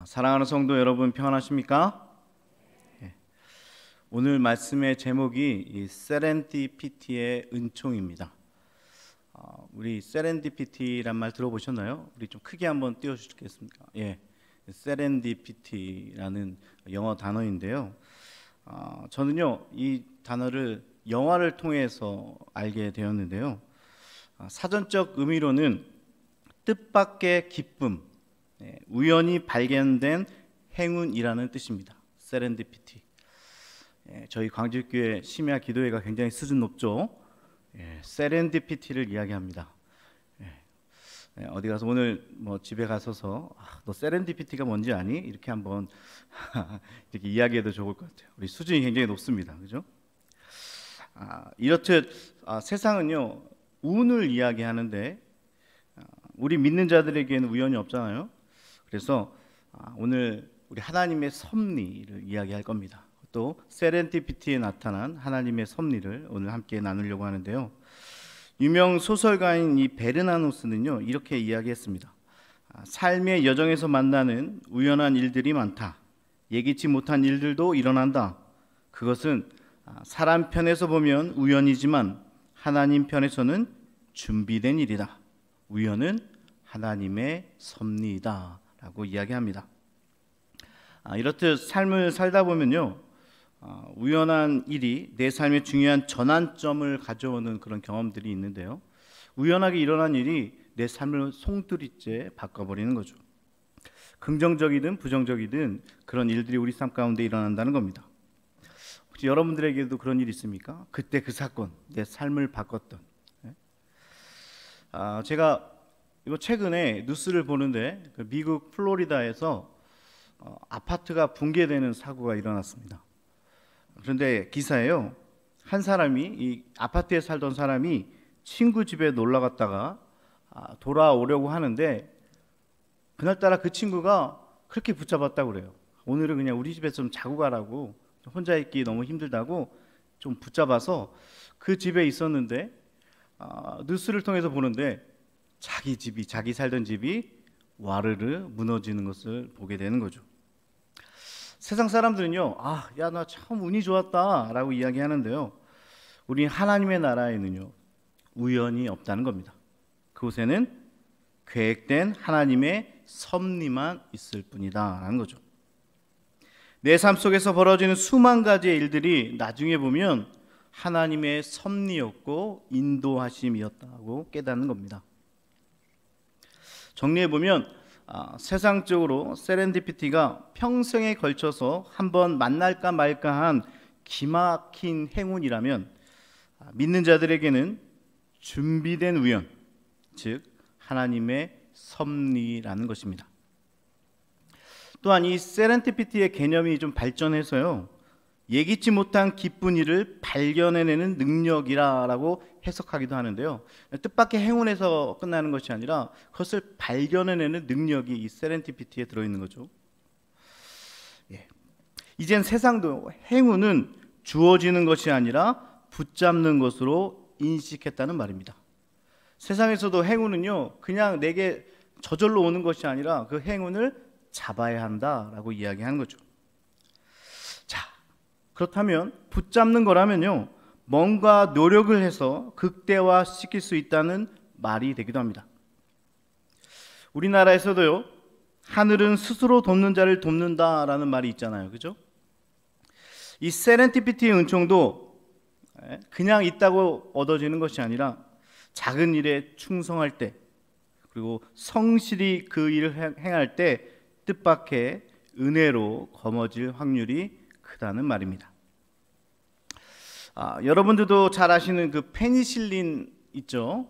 사랑하는 성도 여러분, 평안하십니까? 예. 오늘 말씀의 제목이 이 세렌디피티의 은총입니다. 우리 세렌디피티란 말 들어보셨나요? 우리 좀 크게 한번 띄워주시겠습니까? 예, 세렌디피티라는 영어 단어인데요. 저는요 이 단어를 영화를 통해서 알게 되었는데요. 사전적 의미로는 뜻밖의 기쁨, 우연히 발견된 행운이라는 뜻입니다. 세렌디피티. 저희 광주교회 심야 기도회가 굉장히 수준 높죠. 세렌디피티를 이야기합니다. 어디 가서 오늘 뭐 집에 가서서 너 세렌디피티가 뭔지 아니? 이렇게 한번 이렇게 이야기해도 좋을 것 같아요. 우리 수준이 굉장히 높습니다. 그죠? 이렇듯 세상은요 운을 이야기하는데 우리 믿는 자들에게는 우연이 없잖아요. 그래서 오늘 우리 하나님의 섭리를 이야기할 겁니다. 또 세렌디피티에 나타난 하나님의 섭리를 오늘 함께 나누려고 하는데요. 유명 소설가인 이 베르나노스는요 이렇게 이야기했습니다. 삶의 여정에서 만나는 우연한 일들이 많다. 예기치 못한 일들도 일어난다. 그것은 사람 편에서 보면 우연이지만 하나님 편에서는 준비된 일이다. 우연은 하나님의 섭리이다 라고 이야기합니다. 이렇듯 삶을 살다 보면요 우연한 일이 내 삶의 중요한 전환점을 가져오는 그런 경험들이 있는데요, 우연하게 일어난 일이 내 삶을 송두리째 바꿔버리는 거죠. 긍정적이든 부정적이든 그런 일들이 우리 삶 가운데 일어난다는 겁니다. 혹시 여러분들에게도 그런 일 있습니까? 그때 그 사건 내 삶을 바꿨던. 제가 이거 최근에 뉴스를 보는데 미국 플로리다에서 아파트가 붕괴되는 사고가 일어났습니다. 그런데 기사에요, 한 사람이 이 아파트에 살던 사람이 친구 집에 놀러 갔다가 돌아오려고 하는데 그날따라 그 친구가 그렇게 붙잡았다고 그래요. 오늘은 그냥 우리 집에서 좀 자고 가라고, 혼자 있기 너무 힘들다고 좀 붙잡아서 그 집에 있었는데 뉴스를 통해서 보는데 자기 살던 집이 와르르 무너지는 것을 보게 되는 거죠. 세상 사람들은요, 야, 나 참 운이 좋았다 라고 이야기하는데요, 우리 하나님의 나라에는요 우연이 없다는 겁니다. 그곳에는 계획된 하나님의 섭리만 있을 뿐이다 라는 거죠. 내 삶 속에서 벌어지는 수만 가지의 일들이 나중에 보면 하나님의 섭리였고 인도하심이었다고 깨닫는 겁니다. 정리해보면 세상적으로 세렌디피티가 평생에 걸쳐서 한번 만날까 말까한 기막힌 행운이라면, 믿는 자들에게는 준비된 우연, 즉 하나님의 섭리라는 것입니다. 또한 이 세렌디피티의 개념이 좀 발전해서요, 예기치 못한 기쁜 일을 발견해내는 능력이라고 해석하기도 하는데요, 뜻밖의 행운에서 끝나는 것이 아니라 그것을 발견해내는 능력이 이 세렌디피티에 들어있는 거죠. 이젠 세상도 행운은 주어지는 것이 아니라 붙잡는 것으로 인식했다는 말입니다. 세상에서도 행운은요 그냥 내게 저절로 오는 것이 아니라 그 행운을 잡아야 한다라고 이야기하는 거죠. 그렇다면 붙잡는 거라면요 뭔가 노력을 해서 극대화시킬 수 있다는 말이 되기도 합니다. 우리나라에서도요 하늘은 스스로 돕는 자를 돕는다라는 말이 있잖아요. 그죠? 이 세렌디피티의 은총도 그냥 있다고 얻어지는 것이 아니라 작은 일에 충성할 때, 그리고 성실히 그 일을 행할 때 뜻밖의 은혜로 거머쥘 확률이 크다는 말입니다. 여러분들도 잘 아시는 그 페니실린 있죠?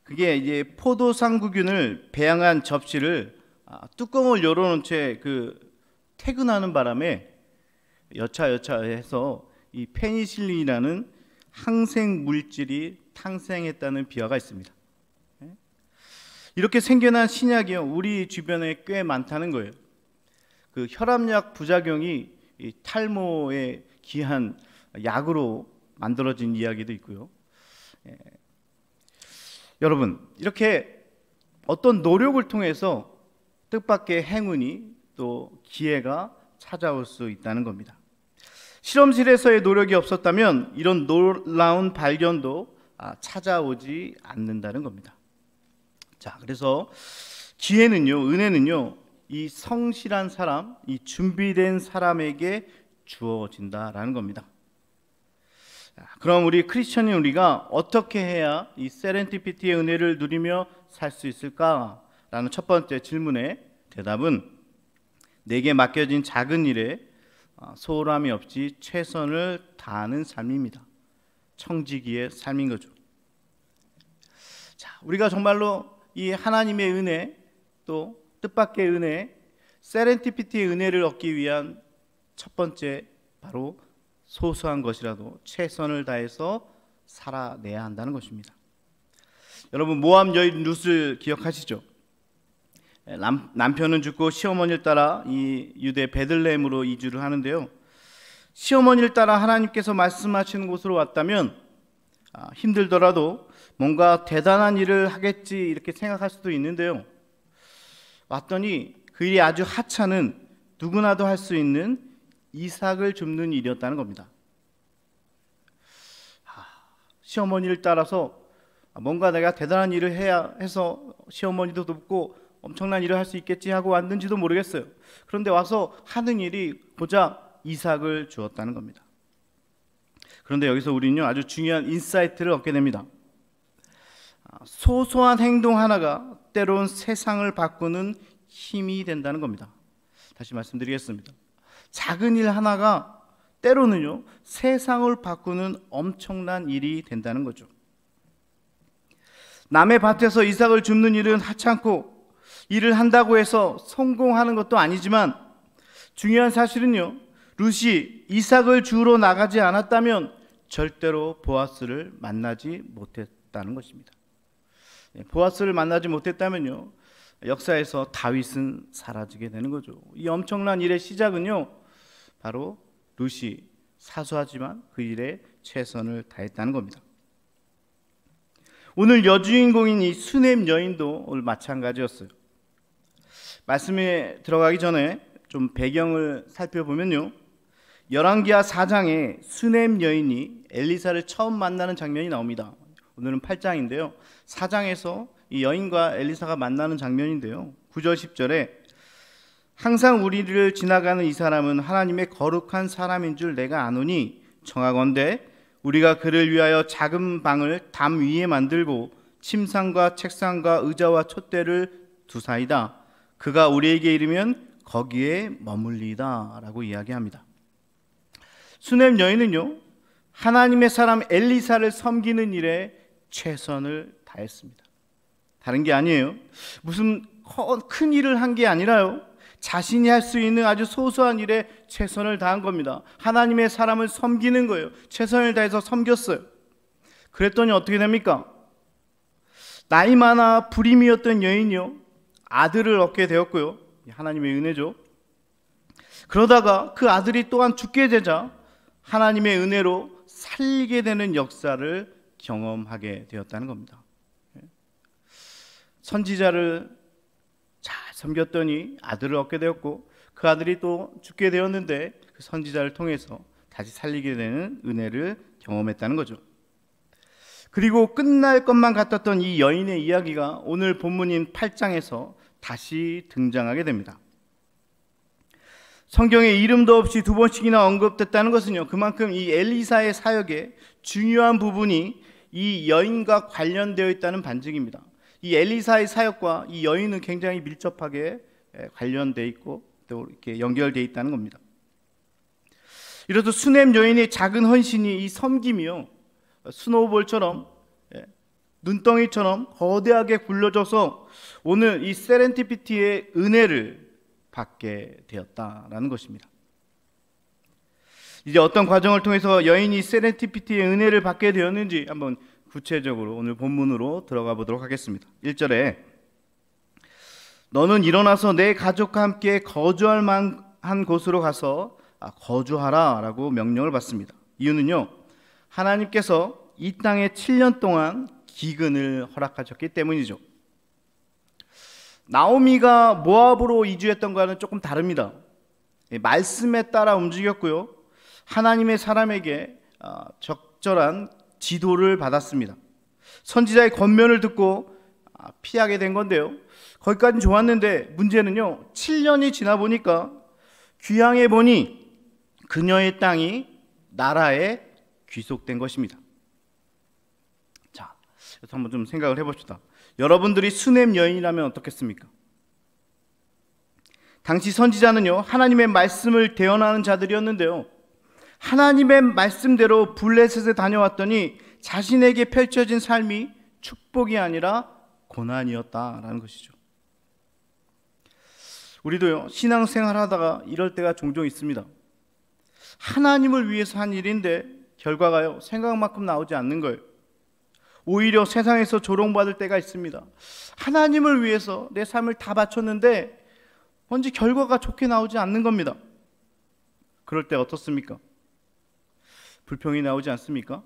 그게 이제 포도상구균을 배양한 접시를 뚜껑을 열어놓은 채 퇴근하는 바람에 여차여차해서 이 페니실린이라는 항생 물질이 탄생했다는 비화가 있습니다. 이렇게 생겨난 신약이요 우리 주변에 꽤 많다는 거예요. 그 혈압약 부작용이 이 탈모에 기한 약으로 만들어진 이야기도 있고요. 여러분, 이렇게 어떤 노력을 통해서 뜻밖의 행운이 또 기회가 찾아올 수 있다는 겁니다. 실험실에서의 노력이 없었다면 이런 놀라운 발견도 찾아오지 않는다는 겁니다. 자, 그래서 기회는요, 은혜는요, 이 성실한 사람, 이 준비된 사람에게 주어진다라는 겁니다. 그럼 우리 크리스천인 우리가 어떻게 해야 이 세렌디피티의 은혜를 누리며 살 수 있을까라는 첫 번째 질문의 대답은 내게 맡겨진 작은 일에 소홀함이 없이 최선을 다하는 삶입니다. 청지기의 삶인 거죠. 자, 우리가 정말로 이 하나님의 은혜, 또 뜻밖의 은혜, 세렌디피티의 은혜를 얻기 위한 첫 번째 바로 소소한 것이라도 최선을 다해서 살아내야 한다는 것입니다. 여러분, 모압 여인 룻을 기억하시죠? 남편은 죽고 시어머니를 따라 이 유대 베들레헴으로 이주를 하는데요, 시어머니를 따라 하나님께서 말씀하시는 곳으로 왔다면 힘들더라도 뭔가 대단한 일을 하겠지 이렇게 생각할 수도 있는데요, 왔더니 그 일이 아주 하찮은 누구나도 할 수 있는 이삭을 줍는 일이었다는 겁니다. 시어머니를 따라서 뭔가 내가 대단한 일을 해야 해서 시어머니도 돕고 엄청난 일을 할 수 있겠지 하고 왔는지도 모르겠어요. 그런데 와서 하는 일이 고작 이삭을 주었다는 겁니다. 그런데 여기서 우리는요, 아주 중요한 인사이트를 얻게 됩니다. 소소한 행동 하나가 때론 세상을 바꾸는 힘이 된다는 겁니다. 다시 말씀드리겠습니다. 작은 일 하나가 때로는요, 세상을 바꾸는 엄청난 일이 된다는 거죠. 남의 밭에서 이삭을 줍는 일은 하찮고 일을 한다고 해서 성공하는 것도 아니지만 중요한 사실은요, 룻이 이삭을 주우러 나가지 않았다면 절대로 보아스를 만나지 못했다는 것입니다. 보아스를 만나지 못했다면요, 역사에서 다윗은 사라지게 되는 거죠. 이 엄청난 일의 시작은요, 바로 룻이 사소하지만 그 일에 최선을 다했다는 겁니다. 오늘 여주인공인 이 수넴 여인도 오늘 마찬가지였어요. 말씀에 들어가기 전에 좀 배경을 살펴보면요, 열왕기하 4장에 수넴 여인이 엘리사를 처음 만나는 장면이 나옵니다. 오늘은 8장인데요 4장에서 이 여인과 엘리사가 만나는 장면인데요, 9절 10절에 항상 우리를 지나가는 이 사람은 하나님의 거룩한 사람인 줄 내가 아노니 청하건대 우리가 그를 위하여 작은 방을 담 위에 만들고 침상과 책상과 의자와 촛대를 두사이다. 그가 우리에게 이르면 거기에 머물리다 라고 이야기합니다. 수넴 여인은요, 하나님의 사람 엘리사를 섬기는 일에 최선을 다했습니다. 다른 게 아니에요. 무슨 큰 일을 한 게 아니라요, 자신이 할 수 있는 아주 소소한 일에 최선을 다한 겁니다. 하나님의 사람을 섬기는 거예요. 최선을 다해서 섬겼어요. 그랬더니 어떻게 됩니까? 나이 많아 불임이었던 여인이요, 아들을 얻게 되었고요. 하나님의 은혜죠. 그러다가 그 아들이 또한 죽게 되자 하나님의 은혜로 살게 되는 역사를 경험하게 되었다는 겁니다. 선지자를 잘 섬겼더니 아들을 얻게 되었고, 그 아들이 또 죽게 되었는데 그 선지자를 통해서 다시 살리게 되는 은혜를 경험했다는 거죠. 그리고 끝날 것만 같았던 이 여인의 이야기가 오늘 본문인 8장에서 다시 등장하게 됩니다. 성경에 이름도 없이 2번씩이나 언급됐다는 것은요, 그만큼 이 엘리사의 사역의 중요한 부분이 이 여인과 관련되어 있다는 반증입니다. 이 엘리사의 사역과 이 여인은 굉장히 밀접하게 관련되어 있고 또 이렇게 연결되어 있다는 겁니다. 이래서 수넴 여인의 작은 헌신이 이 섬김이요, 스노우볼처럼 눈덩이처럼 거대하게 굴려져서 오늘 이 세렌디피티의 은혜를 받게 되었다라는 것입니다. 이제 어떤 과정을 통해서 여인이 세렌디피티의 은혜를 받게 되었는지 한번 구체적으로 오늘 본문으로 들어가 보도록 하겠습니다. 1절에 너는 일어나서 내 가족과 함께 거주할 만한 곳으로 가서 거주하라 라고 명령을 받습니다. 이유는요, 하나님께서 이 땅에 7년 동안 기근을 허락하셨기 때문이죠. 나오미가 모압으로 이주했던과는 조금 다릅니다. 말씀에 따라 움직였고요. 하나님의 사람에게 적절한 지도를 받았습니다. 선지자의 권면을 듣고 피하게 된 건데요. 거기까지는 좋았는데 문제는요, 7년이 지나 보니까 귀향해 보니 그녀의 땅이 나라에 귀속된 것입니다. 자, 그래서 한번 좀 생각을 해봅시다. 여러분들이 수넴 여인이라면 어떻겠습니까? 당시 선지자는요, 하나님의 말씀을 대언하는 자들이었는데요, 하나님의 말씀대로 블레셋에 다녀왔더니 자신에게 펼쳐진 삶이 축복이 아니라 고난이었다라는 것이죠. 우리도요, 신앙생활 하다가 이럴 때가 종종 있습니다. 하나님을 위해서 한 일인데 결과가요, 생각만큼 나오지 않는 거예요. 오히려 세상에서 조롱받을 때가 있습니다. 하나님을 위해서 내 삶을 다 바쳤는데 뭔지 결과가 좋게 나오지 않는 겁니다. 그럴 때 어떻습니까? 불평이 나오지 않습니까?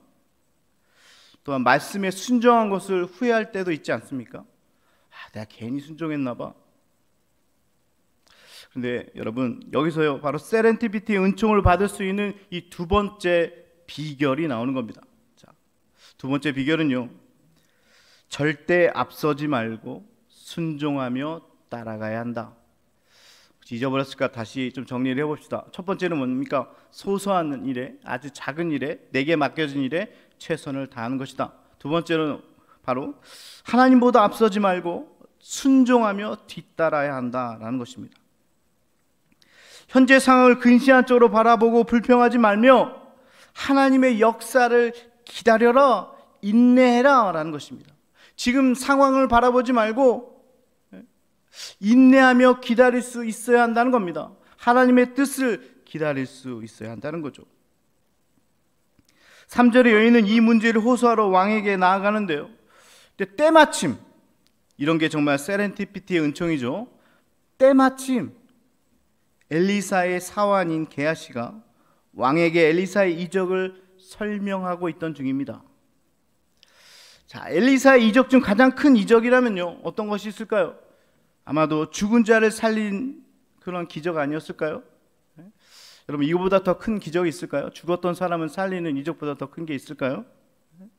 또한 말씀에 순종한 것을 후회할 때도 있지 않습니까? 내가 괜히 순종했나 봐. 근데 여러분, 여기서요, 바로 세렌디피티의 은총을 받을 수 있는 이 두 번째 비결이 나오는 겁니다. 자, 두 번째 비결은요, 절대 앞서지 말고 순종하며 따라가야 한다. 혹시 잊어버렸을까? 다시 좀 정리를 해봅시다. 첫 번째는 뭡니까? 소소한 일에, 아주 작은 일에, 내게 맡겨진 일에 최선을 다하는 것이다. 두 번째는 바로 하나님보다 앞서지 말고 순종하며 뒤따라야 한다라는 것입니다. 현재 상황을 근시안 쪽으로 바라보고 불평하지 말며 하나님의 역사를 기다려라, 인내해라 라는 것입니다. 지금 상황을 바라보지 말고 인내하며 기다릴 수 있어야 한다는 겁니다. 하나님의 뜻을 기다릴 수 있어야 한다는 거죠. 3절의 여인은 이 문제를 호소하러 왕에게 나아가는데요, 근데 때마침, 이런 게 정말 세렌디피티의 은총이죠. 때마침 엘리사의 사환인 게하시가 왕에게 엘리사의 이적을 설명하고 있던 중입니다. 자, 엘리사의 이적 중 가장 큰 이적이라면요, 어떤 것이 있을까요? 아마도 죽은 자를 살린 그런 기적 아니었을까요? 네? 여러분, 이거보다 더 큰 기적이 있을까요? 죽었던 사람은 살리는 이적보다 더 큰 게 있을까요? 네?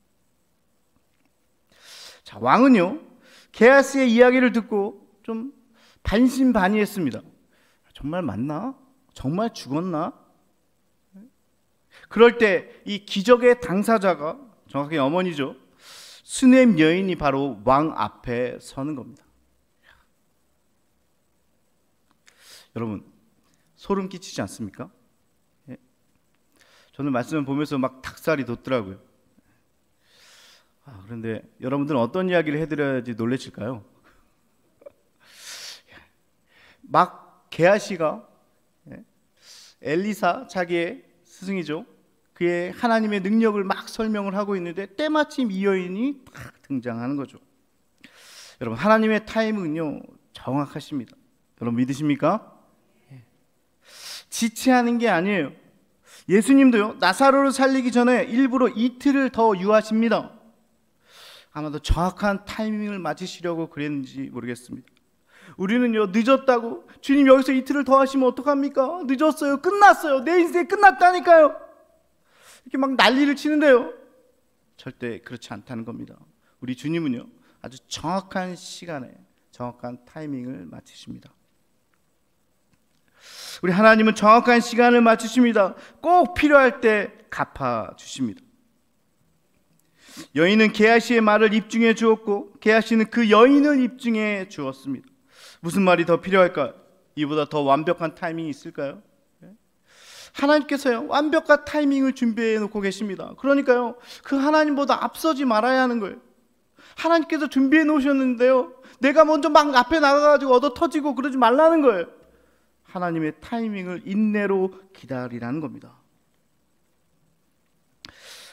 자, 왕은요, 게하시의 이야기를 듣고 좀 반신반의했습니다. 정말 맞나? 정말 죽었나? 그럴 때 이 기적의 당사자가, 정확히 어머니죠, 수넴 여인이 바로 왕 앞에 서는 겁니다. 여러분, 소름 끼치지 않습니까? 예? 저는 말씀을 보면서 막 닭살이 돋더라고요. 그런데 여러분들은 어떤 이야기를 해드려야지 놀라실까요? 막 게하시가 엘리사, 자기의 스승이죠, 그의 하나님의 능력을 막 설명을 하고 있는데 때마침 이 여인이 딱 등장하는 거죠. 여러분, 하나님의 타이밍은요, 정확하십니다. 여러분, 믿으십니까? 지체하는 게 아니에요. 예수님도요, 나사로를 살리기 전에 일부러 이틀을 더 유하십니다. 아마도 정확한 타이밍을 맞추시려고 그랬는지 모르겠습니다. 우리는요, 늦었다고 주님 여기서 이틀을 더 하시면 어떡합니까? 늦었어요, 끝났어요, 내 인생 끝났다니까요, 이렇게 막 난리를 치는데요, 절대 그렇지 않다는 겁니다. 우리 주님은요, 아주 정확한 시간에 정확한 타이밍을 맞추십니다. 우리 하나님은 정확한 시간을 맞추십니다. 꼭 필요할 때 갚아주십니다. 여인은 게하시의 말을 입증해 주었고 게하시는 그 여인을 입증해 주었습니다. 무슨 말이 더 필요할까요? 이보다 더 완벽한 타이밍이 있을까요? 하나님께서요, 완벽한 타이밍을 준비해 놓고 계십니다. 그러니까요, 그 하나님보다 앞서지 말아야 하는 거예요. 하나님께서 준비해 놓으셨는데요, 내가 먼저 막 앞에 나가가지고 얻어 터지고 그러지 말라는 거예요. 하나님의 타이밍을 인내로 기다리라는 겁니다.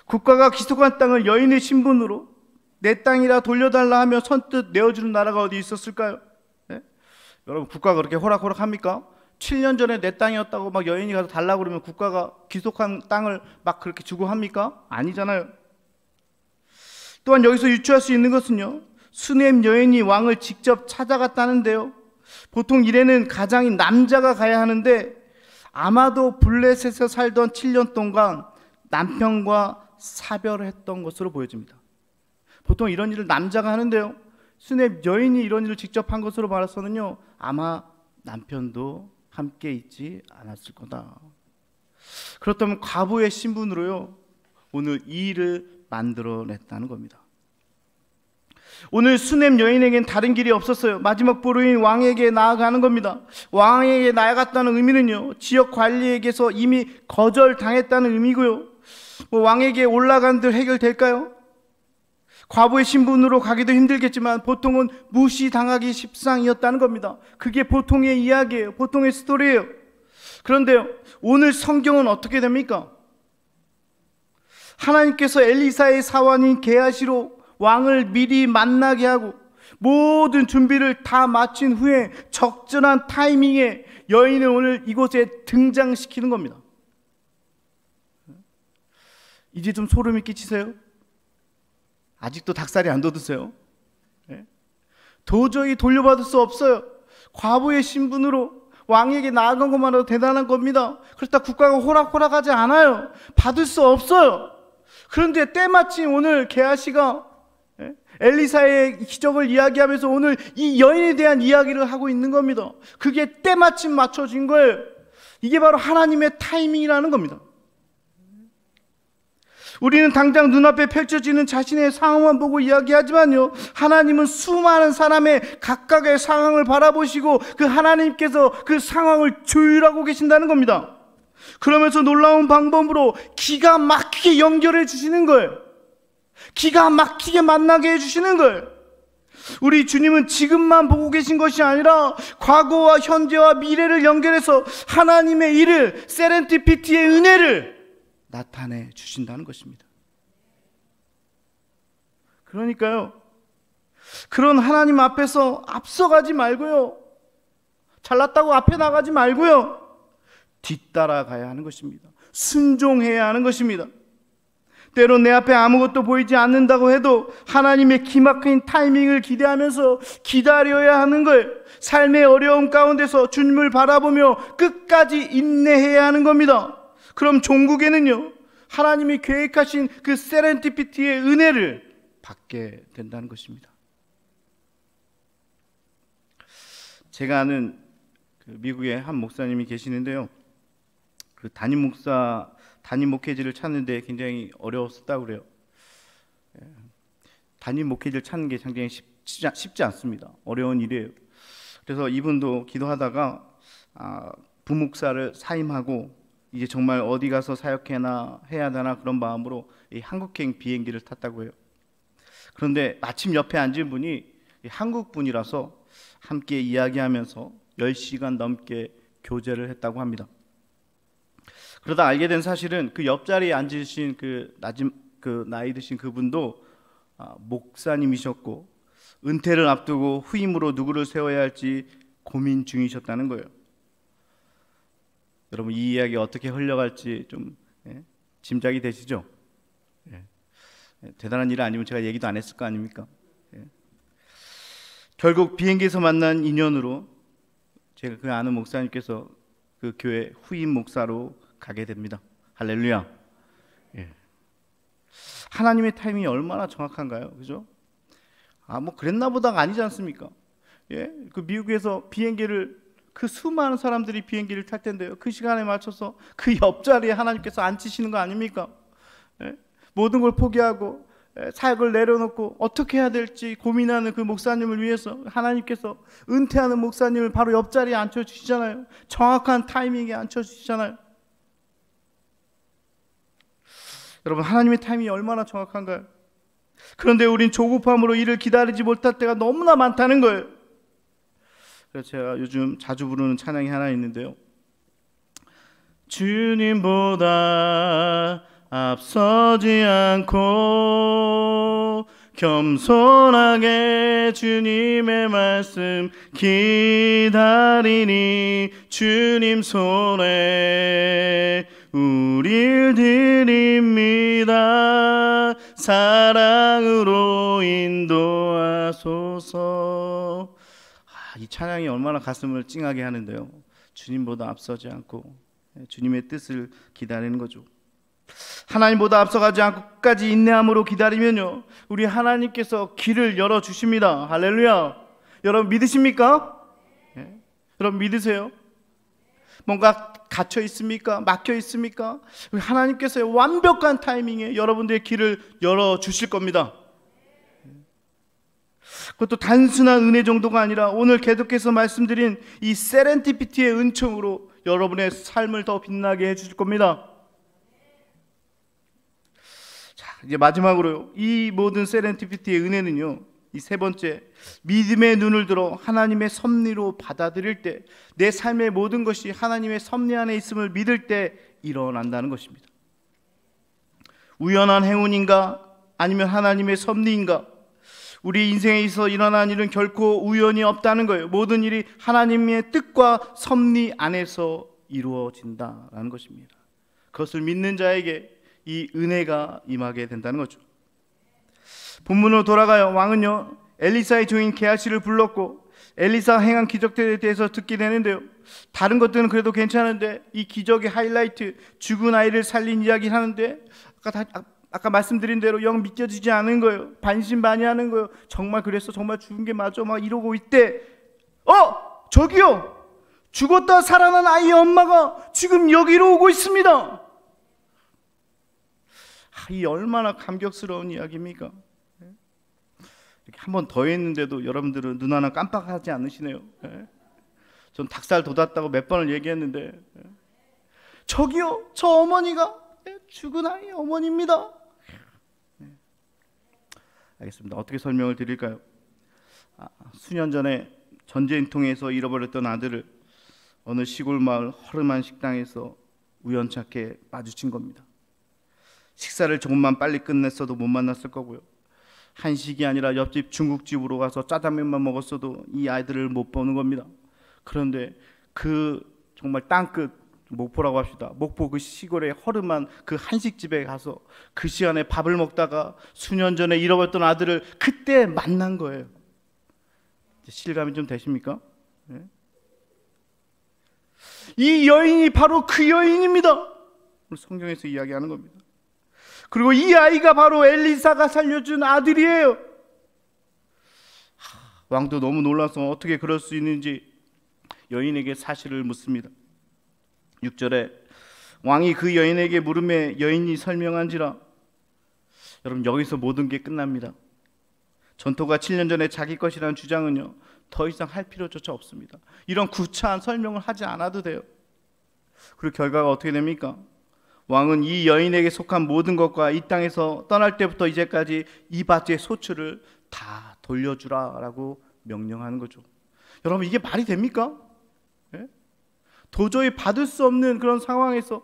국가가 기속한 땅을 여인의 신분으로 내 땅이라 돌려달라 하며 선뜻 내어주는 나라가 어디 있었을까요? 네? 여러분, 국가가 그렇게 호락호락합니까? 7년 전에 내 땅이었다고 막 여인이 가서 달라고 그러면 국가가 기속한 땅을 막 그렇게 주고 합니까? 아니잖아요. 또한 여기서 유추할 수 있는 것은요, 수넴 여인이 왕을 직접 찾아갔다는데요. 보통 이래는 가장인 남자가 가야 하는데 아마도 블레셋에서 살던 7년 동안 남편과 사별을 했던 것으로 보여집니다. 보통 이런 일을 남자가 하는데요, 수넴 여인이 이런 일을 직접 한 것으로 봐서는요, 아마 남편도 함께 있지 않았을 거다. 그렇다면 과부의 신분으로요, 오늘 이 일을 만들어냈다는 겁니다. 오늘 수넴 여인에겐 다른 길이 없었어요. 마지막 보루인 왕에게 나아가는 겁니다. 왕에게 나아갔다는 의미는요, 지역 관리에게서 이미 거절당했다는 의미고요. 왕에게 올라간들 해결될까요? 과부의 신분으로 가기도 힘들겠지만 보통은 무시당하기 십상이었다는 겁니다. 그게 보통의 이야기예요. 보통의 스토리예요. 그런데요, 오늘 성경은 어떻게 됩니까? 하나님께서 엘리사의 사환인 게하시로 왕을 미리 만나게 하고 모든 준비를 다 마친 후에 적절한 타이밍에 여인을 오늘 이곳에 등장시키는 겁니다. 이제 좀 소름이 끼치세요? 아직도 닭살이 안 돋으세요? 도저히 돌려받을 수 없어요. 과부의 신분으로 왕에게 나아간 것만으로도 대단한 겁니다. 그렇다 국가가 호락호락하지 않아요. 받을 수 없어요. 그런데 때마침 오늘 게하시가 엘리사의 기적을 이야기하면서 오늘 이 여인에 대한 이야기를 하고 있는 겁니다. 그게 때마침 맞춰진 거예요. 이게 바로 하나님의 타이밍이라는 겁니다. 우리는 당장 눈앞에 펼쳐지는 자신의 상황만 보고 이야기하지만요, 하나님은 수많은 사람의 각각의 상황을 바라보시고 그 하나님께서 그 상황을 조율하고 계신다는 겁니다. 그러면서 놀라운 방법으로 기가 막히게 연결해 주시는 거예요. 기가 막히게 만나게 해주시는 거예요. 우리 주님은 지금만 보고 계신 것이 아니라 과거와 현재와 미래를 연결해서 하나님의 일을, 세렌디피티의 은혜를 나타내 주신다는 것입니다. 그러니까요, 그런 하나님 앞에서 앞서가지 말고요, 잘났다고 앞에 나가지 말고요, 뒤따라가야 하는 것입니다. 순종해야 하는 것입니다. 때론 내 앞에 아무것도 보이지 않는다고 해도 하나님의 기막힌 타이밍을 기대하면서 기다려야 하는 거예요. 삶의 어려움 가운데서 주님을 바라보며 끝까지 인내해야 하는 겁니다. 그럼 종국에는요, 하나님이 계획하신 그 세렌디피티의 은혜를 받게 된다는 것입니다. 제가 아는 그 미국의 한 목사님이 계시는데요, 그 담임 목회지를 찾는데 굉장히 어려웠다고 그래요. 담임 목회지를 찾는 게 굉장히 쉽지 않습니다. 어려운 일이에요. 그래서 이분도 기도하다가 부목사를 사임하고 이제 정말 어디 가서 사역해나 해야 되나 그런 마음으로 이 한국행 비행기를 탔다고 해요. 그런데 마침 옆에 앉은 분이 한국 분이라서 함께 이야기하면서 10시간 넘게 교제를 했다고 합니다. 그러다 알게 된 사실은 그 옆자리에 앉으신 그 나이 드신 그분도 목사님이셨고 은퇴를 앞두고 후임으로 누구를 세워야 할지 고민 중이셨다는 거예요. 여러분, 이 이야기 어떻게 흘러갈지 좀 짐작이 되시죠? 대단한 일 아니면 제가 얘기도 안 했을 거 아닙니까? 결국 비행기에서 만난 인연으로 제가 그 아는 목사님께서 그 교회 후임 목사로 가게 됩니다. 할렐루야. 하나님의 타이밍이 얼마나 정확한가요? 그죠? 뭐 그랬나 보다가 아니지 않습니까? 그 미국에서 비행기를, 그 수많은 사람들이 비행기를 탈 텐데요, 그 시간에 맞춰서 그 옆자리에 하나님께서 앉히시는 거 아닙니까? 모든 걸 포기하고 사역을 내려놓고 어떻게 해야 될지 고민하는 그 목사님을 위해서 하나님께서 은퇴하는 목사님을 바로 옆자리에 앉혀주시잖아요. 정확한 타이밍에 앉혀주시잖아요. 여러분, 하나님의 타이밍이 얼마나 정확한가요? 그런데 우린 조급함으로 이를 기다리지 못할 때가 너무나 많다는 거예요. 그래서 제가 요즘 자주 부르는 찬양이 하나 있는데요, 주님보다 앞서지 않고 겸손하게 주님의 말씀 기다리니 주님 손에 우릴 드립니다. 사랑으로 인도하소서. 이 찬양이 얼마나 가슴을 찡하게 하는데요. 주님보다 앞서지 않고 주님의 뜻을 기다리는 거죠. 하나님보다 앞서가지 않고 끝까지 인내함으로 기다리면요, 우리 하나님께서 길을 열어주십니다. 할렐루야. 여러분 믿으십니까? 여러분 믿으세요? 뭔가 갇혀 있습니까? 막혀 있습니까? 우리 하나님께서 완벽한 타이밍에 여러분들의 길을 열어주실 겁니다. 그것도 단순한 은혜 정도가 아니라 오늘 계속해서 말씀드린 이 세렌디피티의 은총으로 여러분의 삶을 더 빛나게 해주실 겁니다. 자, 이제 마지막으로요, 이 모든 세렌디피티의 은혜는요, 이 세 번째, 믿음의 눈을 들어 하나님의 섭리로 받아들일 때, 내 삶의 모든 것이 하나님의 섭리 안에 있음을 믿을 때 일어난다는 것입니다. 우연한 행운인가 아니면 하나님의 섭리인가? 우리 인생에 있어 일어난 일은 결코 우연이 없다는 거예요. 모든 일이 하나님의 뜻과 섭리 안에서 이루어진다라는 것입니다. 그것을 믿는 자에게 이 은혜가 임하게 된다는 거죠. 본문으로 돌아가요. 왕은요, 엘리사의 종인 게하시를 불렀고 엘리사 행한 기적들에 대해서 듣게 되는데요, 다른 것들은 그래도 괜찮은데 이 기적의 하이라이트, 죽은 아이를 살린 이야기를 하는데 아까 말씀드린 대로 영 믿겨지지 않은 거예요. 반신반의하는 거예요. 정말 그랬어? 정말 죽은 게 맞아? 막 이러고 있대. 저기요, 죽었다 살아난 아이의 엄마가 지금 여기로 오고 있습니다. 이 얼마나 감격스러운 이야기입니까? 이렇게 한 번 더 했는데도 여러분들은 눈 하나 깜빡하지 않으시네요. 전 닭살 돋았다고 몇 번을 얘기했는데, 저기요, 저 어머니가 죽은 아이의 어머니입니다. 알겠습니다. 어떻게 설명을 드릴까요? 수년 전에 전쟁통에서 잃어버렸던 아들을 어느 시골 마을 허름한 식당에서 우연찮게 마주친 겁니다. 식사를 조금만 빨리 끝냈어도 못 만났을 거고요, 한식이 아니라 옆집 중국집으로 가서 짜장면만 먹었어도 이 아이들을 못 보는 겁니다. 그런데 그 정말 땅끝, 목포라고 합시다, 목포 그 시골의 허름한 그 한식집에 가서 그 시간에 밥을 먹다가 수년 전에 잃어버렸던 아들을 그때 만난 거예요. 실감이 좀 되십니까? 네? 이 여인이 바로 그 여인입니다. 성경에서 이야기하는 겁니다. 그리고 이 아이가 바로 엘리사가 살려준 아들이에요. 왕도 너무 놀라서 어떻게 그럴 수 있는지 여인에게 사실을 묻습니다. 6절에 왕이 그 여인에게 물음에 여인이 설명한지라. 여러분, 여기서 모든 게 끝납니다. 전토가 7년 전에 자기 것이라는 주장은요, 더 이상 할 필요조차 없습니다. 이런 구차한 설명을 하지 않아도 돼요. 그리고 결과가 어떻게 됩니까? 왕은 이 여인에게 속한 모든 것과 이 땅에서 떠날 때부터 이제까지 이 밭의 소출을 다 돌려주라라고 명령하는 거죠. 여러분, 이게 말이 됩니까? 네? 도저히 받을 수 없는 그런 상황에서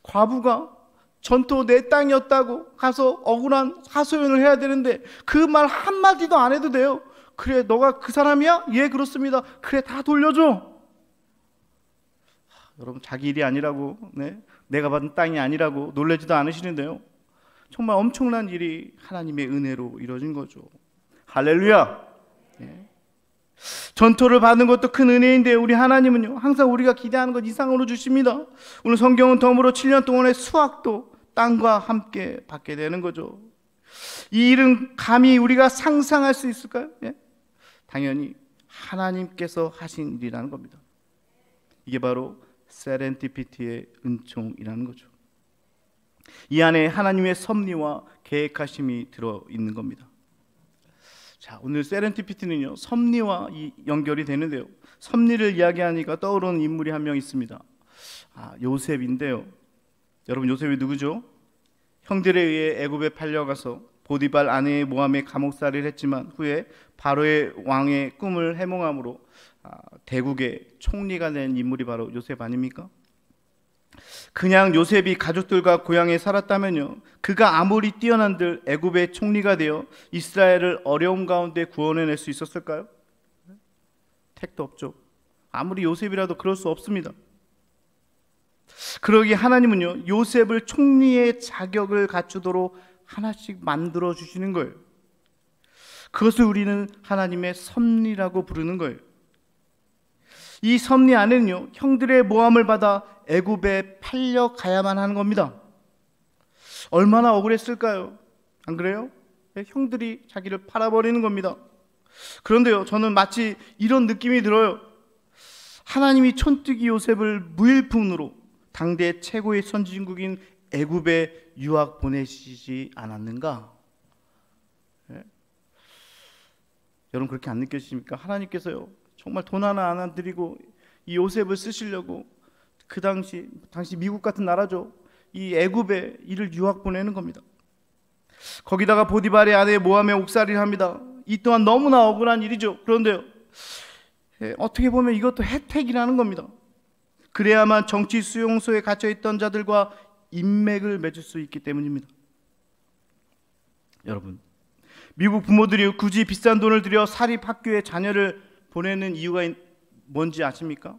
과부가 전토 내 땅이었다고 가서 억울한 하소연을 해야 되는데 그 말 한마디도 안 해도 돼요. 그래, 너가 그 사람이야? 예, 그렇습니다. 그래, 다 돌려줘. 여러분, 자기 일이 아니라고, 내가 받은 땅이 아니라고 놀라지도 않으시는데요, 정말 엄청난 일이 하나님의 은혜로 이루어진 거죠. 할렐루야. 전토를 받는 것도 큰 은혜인데 우리 하나님은요, 항상 우리가 기대하는 것 이상으로 주십니다. 오늘 성경은 덤으로 7년 동안의 수확도 땅과 함께 받게 되는 거죠. 이 일은 감히 우리가 상상할 수 있을까요? 당연히 하나님께서 하신 일이라는 겁니다. 이게 바로 세렌디피티의 은총이라는 거죠. 이 안에 하나님의 섭리와 계획하심이 들어있는 겁니다. 자, 오늘 세렌디피티는요, 섭리와 연결이 되는데요, 섭리를 이야기하니까 떠오르는 인물이 한 명 있습니다. 요셉인데요. 여러분, 요셉이 누구죠? 형들에 의해 애굽에 팔려가서 보디발 아내의 모함에 감옥살이를 했지만 후에 바로의 왕의 꿈을 해몽함으로 대국의 총리가 된 인물이 바로 요셉 아닙니까? 그냥 요셉이 가족들과 고향에 살았다면요, 그가 아무리 뛰어난들 애굽의 총리가 되어 이스라엘을 어려움 가운데 구원해낼 수 있었을까요? 택도 없죠. 아무리 요셉이라도 그럴 수 없습니다. 그러기에 하나님은요, 요셉을 총리의 자격을 갖추도록 하나씩 만들어 주시는 거예요. 그것을 우리는 하나님의 섭리라고 부르는 거예요. 이 섭리 안에는요, 형들의 모함을 받아 애굽에 팔려가야만 하는 겁니다. 얼마나 억울했을까요? 안 그래요? 형들이 자기를 팔아버리는 겁니다. 그런데요, 저는 마치 이런 느낌이 들어요. 하나님이 촌뜨기 요셉을 무일푼으로 당대 최고의 선진국인 애굽에 유학 보내시지 않았는가? 네? 여러분 그렇게 안 느껴지십니까? 하나님께서요, 정말 돈 하나 안 드리고 이 요셉을 쓰시려고 그 당시 미국 같은 나라죠, 이 애굽에 이를 유학 보내는 겁니다. 거기다가 보디발의 아내 모함에 옥살이를 합니다. 이 또한 너무나 억울한 일이죠. 그런데요, 어떻게 보면 이것도 혜택이라는 겁니다. 그래야만 정치 수용소에 갇혀있던 자들과 인맥을 맺을 수 있기 때문입니다. 여러분, 미국 부모들이 굳이 비싼 돈을 들여 사립학교에 자녀를 보내는 이유가 뭔지 아십니까?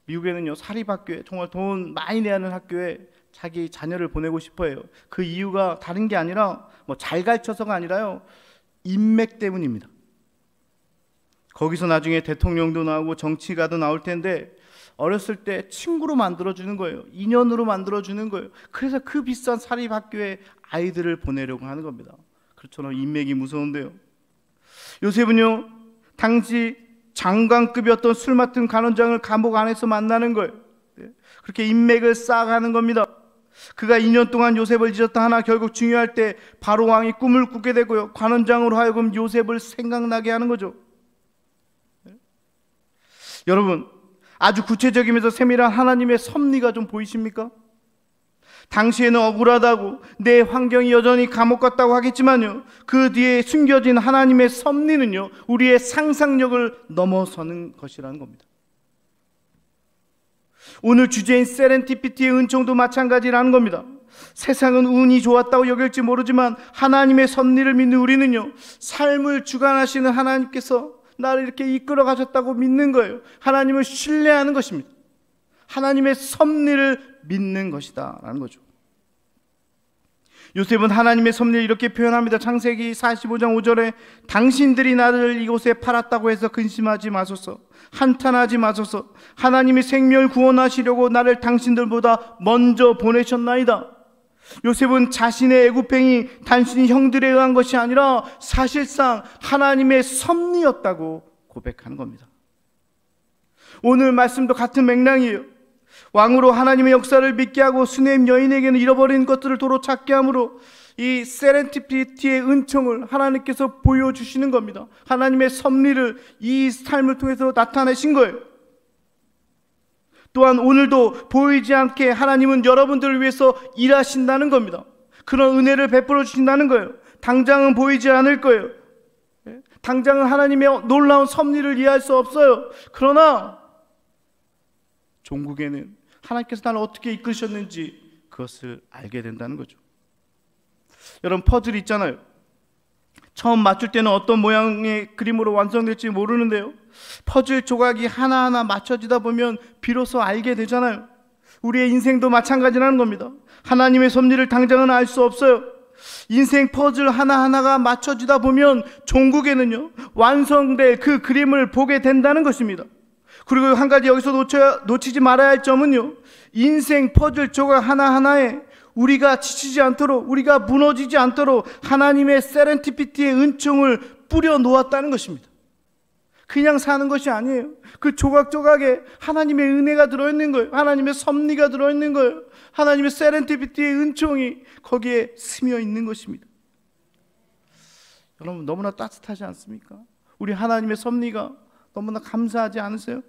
미국에는요, 사립학교에, 정말 돈 많이 내야 하는 학교에 자기 자녀를 보내고 싶어해요. 그 이유가 다른 게 아니라 잘 가르쳐서가 아니라요, 인맥 때문입니다. 거기서 나중에 대통령도 나오고 정치가도 나올 텐데 어렸을 때 친구로 만들어주는 거예요. 인연으로 만들어주는 거예요. 그래서 그 비싼 사립학교에 아이들을 보내려고 하는 겁니다. 그렇죠. 인맥이 무서운데요. 요셉은요, 당시 장관급이었던 술 맡은 간원장을 감옥 안에서 만나는 거예요. 그렇게 인맥을 쌓아가는 겁니다. 그가 2년 동안 요셉을 잊었다 하나 결국 중요할 때 바로 왕이 꿈을 꾸게 되고요, 관원장으로 하여금 요셉을 생각나게 하는 거죠. 여러분, 아주 구체적이면서 세밀한 하나님의 섭리가 좀 보이십니까? 당시에는 억울하다고, 내 환경이 여전히 감옥 같다고 하겠지만요, 그 뒤에 숨겨진 하나님의 섭리는요, 우리의 상상력을 넘어서는 것이라는 겁니다. 오늘 주제인 세렌티피티의 은총도 마찬가지라는 겁니다. 세상은 운이 좋았다고 여길지 모르지만 하나님의 섭리를 믿는 우리는요, 삶을 주관하시는 하나님께서 나를 이렇게 이끌어 가셨다고 믿는 거예요. 하나님을 신뢰하는 것입니다. 하나님의 섭리를 믿는 것이다 라는 거죠. 요셉은 하나님의 섭리를 이렇게 표현합니다. 창세기 45장 5절에 당신들이 나를 이곳에 팔았다고 해서 근심하지 마소서, 한탄하지 마소서. 하나님이 생명을 구원하시려고 나를 당신들보다 먼저 보내셨나이다. 요셉은 자신의 애굽행이 단순히 형들에 의한 것이 아니라 사실상 하나님의 섭리였다고 고백하는 겁니다. 오늘 말씀도 같은 맥락이에요. 왕으로 하나님의 역사를 믿게 하고 수넴 여인에게는 잃어버린 것들을 도로 찾게 함으로 이 세렌티피티의 은총을 하나님께서 보여주시는 겁니다. 하나님의 섭리를 이 삶을 통해서 나타내신 거예요. 또한 오늘도 보이지 않게 하나님은 여러분들을 위해서 일하신다는 겁니다. 그런 은혜를 베풀어 주신다는 거예요. 당장은 보이지 않을 거예요. 당장은 하나님의 놀라운 섭리를 이해할 수 없어요. 그러나 종국에는 하나님께서 나를 어떻게 이끄셨는지 그것을 알게 된다는 거죠. 여러분, 퍼즐 있잖아요. 처음 맞출 때는 어떤 모양의 그림으로 완성될지 모르는데요, 퍼즐 조각이 하나하나 맞춰지다 보면 비로소 알게 되잖아요. 우리의 인생도 마찬가지라는 겁니다. 하나님의 섭리를 당장은 알 수 없어요. 인생 퍼즐 하나하나가 맞춰지다 보면 종국에는요, 완성될 그 그림을 보게 된다는 것입니다. 그리고 한 가지 여기서 놓치지 말아야 할 점은요, 인생 퍼즐 조각 하나하나에 우리가 지치지 않도록, 우리가 무너지지 않도록 하나님의 세렌티피티의 은총을 뿌려 놓았다는 것입니다. 그냥 사는 것이 아니에요. 그 조각조각에 하나님의 은혜가 들어있는 거예요. 하나님의 섭리가 들어있는 거예요. 하나님의 세렌티피티의 은총이 거기에 스며 있는 것입니다. 여러분, 너무나 따뜻하지 않습니까? 우리 하나님의 섭리가 너무나 감사하지 않으세요?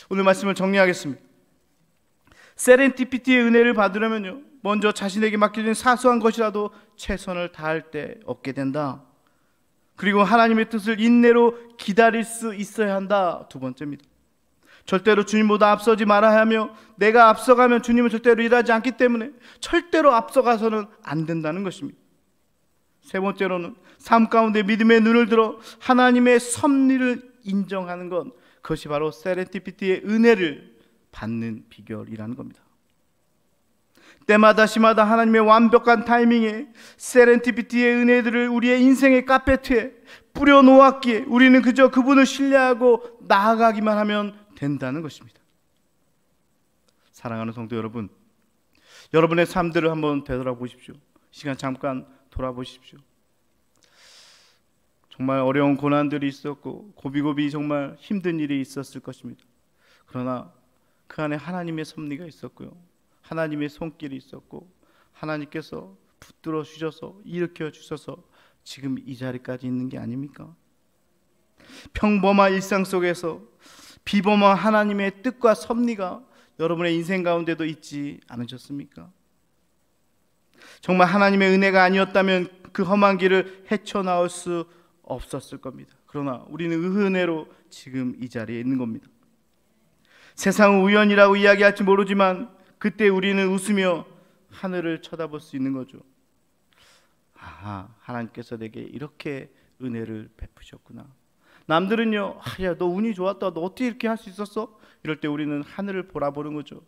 오늘 말씀을 정리하겠습니다. 세렌티피티의 은혜를 받으려면요, 먼저 자신에게 맡겨진 사소한 것이라도 최선을 다할 때 얻게 된다. 그리고 하나님의 뜻을 인내로 기다릴 수 있어야 한다. 두 번째입니다. 절대로 주님보다 앞서지 말아야 하며, 내가 앞서가면 주님은 절대로 일하지 않기 때문에 절대로 앞서가서는 안 된다는 것입니다. 세 번째로는 삶 가운데 믿음의 눈을 들어 하나님의 섭리를 인정하는 것, 그것이 바로 세렌티피티의 은혜를 받는 비결이라는 겁니다. 때마다 시마다 하나님의 완벽한 타이밍에 세렌티피티의 은혜들을 우리의 인생의 카페트에 뿌려놓았기에 우리는 그저 그분을 신뢰하고 나아가기만 하면 된다는 것입니다. 사랑하는 성도 여러분, 여러분의 삶들을 한번 되돌아보십시오. 시간 잠깐 돌아보십시오. 정말 어려운 고난들이 있었고 고비고비 정말 힘든 일이 있었을 것입니다. 그러나 그 안에 하나님의 섭리가 있었고요, 하나님의 손길이 있었고 하나님께서 붙들어 주셔서 일으켜 주셔서 지금 이 자리까지 있는 게 아닙니까? 평범한 일상 속에서 비범한 하나님의 뜻과 섭리가 여러분의 인생 가운데도 있지 않으셨습니까? 정말 하나님의 은혜가 아니었다면 그 험한 길을 헤쳐나올 수 없었을 겁니다. 그러나 우리는 은혜로 지금 이 자리에 있는 겁니다. 세상은 우연이라고 이야기할지 모르지만 그때 우리는 웃으며 하늘을 쳐다볼 수 있는 거죠. 하나님께서 내게 이렇게 은혜를 베푸셨구나. 남들은요, 야, 너 운이 좋았다, 너 어떻게 이렇게 할 수 있었어? 이럴 때 우리는 하늘을 바라보는 거죠.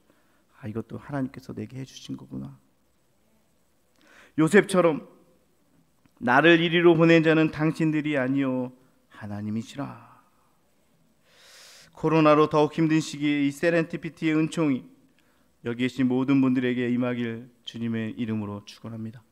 이것도 하나님께서 내게 해주신 거구나. 요셉처럼 나를 이리로 보낸 자는 당신들이 아니요 하나님이시라. 코로나로 더욱 힘든 시기에 이 세렌티피티의 은총이 여기 계신 모든 분들에게 임하길 주님의 이름으로 축원합니다.